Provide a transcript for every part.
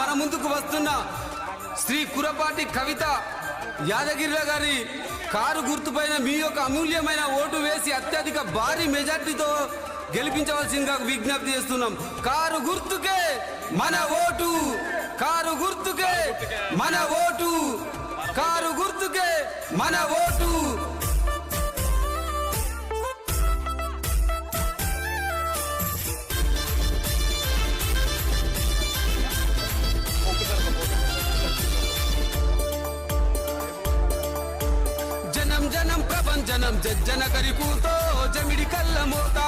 మన ముందుకు వస్తున్న శ్రీ కురపాటి కవిత యాదగిరిరావు గారి కారు గుర్తుపైన మీ యొక్క అమూల్యమైన ఓటు వేసి అత్యధిక భారీ మెజార్టీతో గెలిపించవలసిందిగా విజ్ఞప్తి చేస్తున్నాం. కారు గుర్తుకే మన ఓటు, కారు గుర్తుకే మన ఓటు, కారు గుర్తుకే మన ఓటు. జనం ప్రభంజనం జజ్జన కరికూతో జమిడి కళ్ళ మోత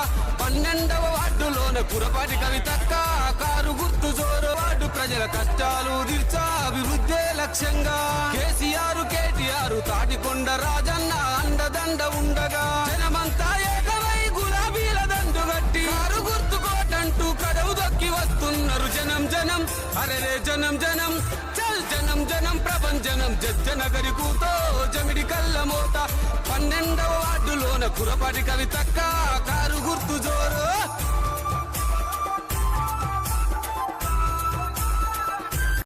12వ వార్డులోన కురపాటి కవితక్క కారు గుర్తు జోరు వార్డు ప్రజల కష్టాలు తీర్చా అభివృద్ధే లక్ష్యంగా కేసీఆర్ కేటీఆర్ తాటికొండ రాజన్న అండదండ ఉండగా జనమంతా ఏకమై గులాబీల దండు గట్టి కారు గుర్తు కోటంటూ కడవు దొక్కి వస్తున్నారు. జనం జనం అరెరే జనం జనం చల్ జనం జనం ప్రభంజనం జజ్జన కరికూతో జమిడి కళ్ళ మోత 12వ వార్డులోన కురపాటి కవితక్క కారు గుర్తు జోరు.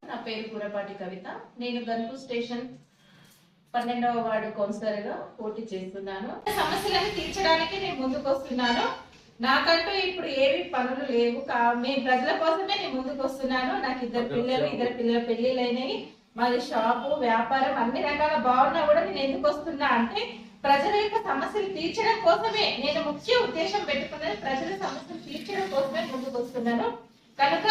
నా పేరు కురపాటి కవిత. నేను గన్పూర్ స్టేషన్ 12వ వార్డు కౌన్సిలర్ గా పోటీ చేస్తున్నాను. సమస్యలను తీర్చడానికి నేను ముందుకు వస్తున్నాను. నాకంటూ ఇప్పుడు ఏవి పనులు లేవు. మేము ప్రజల కోసమే నేను ముందుకు వస్తున్నాను. నాకు ఇద్దరు పిల్లల పెళ్లిళ్ళు అయినాయి. మాది షాపు వ్యాపారం అన్ని రకాల బాగున్నా కూడా నేను ఎందుకు వస్తున్నా అంటే ప్రజల యొక్క సమస్యలు తీర్చడం కోసమే. నేను ముఖ్య ఉద్దేశం పెట్టుకున్నది ప్రజల సమస్యలు తీర్చడం కోసమే ముందుకు వస్తున్నాను. కనుక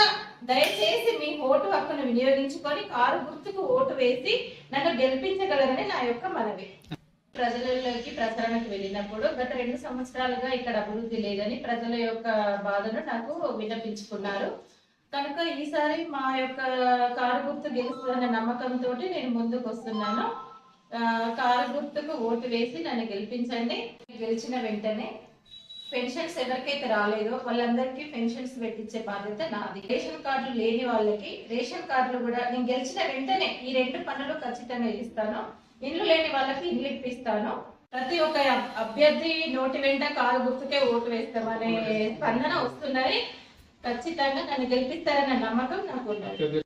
దయచేసి మీ ఓటు హక్కును వినియోగించుకొని కారు గుర్తుకు ఓటు వేసి నన్ను గెలిపించగలరని నా యొక్క మనవి. ప్రజలలోకి ప్రచారానికి వెళ్ళినప్పుడు గత 2 సంవత్సరాలుగా ఇక్కడ అభివృద్ధి లేదని ప్రజల యొక్క బాధను నాకు విన్నపించుకున్నారు. కనుక ఈసారి మా యొక్క కారు గుర్తు గెలుస్తుందన్న నమ్మకంతో నేను ముందుకు వస్తున్నాను. కారు గుర్తుకు ఓటు వేసి నన్ను గెలిపించండి. గెలిచిన వెంటనే పెన్షన్స్ ఎవరికైతే రాలేదో వాళ్ళందరికీ పెన్షన్స్ పెట్టించే బాధ్యత నాది. రేషన్ కార్డులు లేని వాళ్ళకి రేషన్ కార్డులు కూడా నేను గెలిచిన వెంటనే ఈ 2 పనులు ఖచ్చితంగా ఇస్తాను. ఇల్లు లేని వాళ్ళకి ఇల్లు ఇప్పిస్తాను. ప్రతి ఒక్క అభ్యర్థి నోటి వెంట కారు గుర్తుకే ఓటు వేస్తామనే స్పందన వస్తున్నది. ఖచ్చితంగా నన్ను గెలిపిస్తారన్న నమ్మకం నాకు ఉన్నది.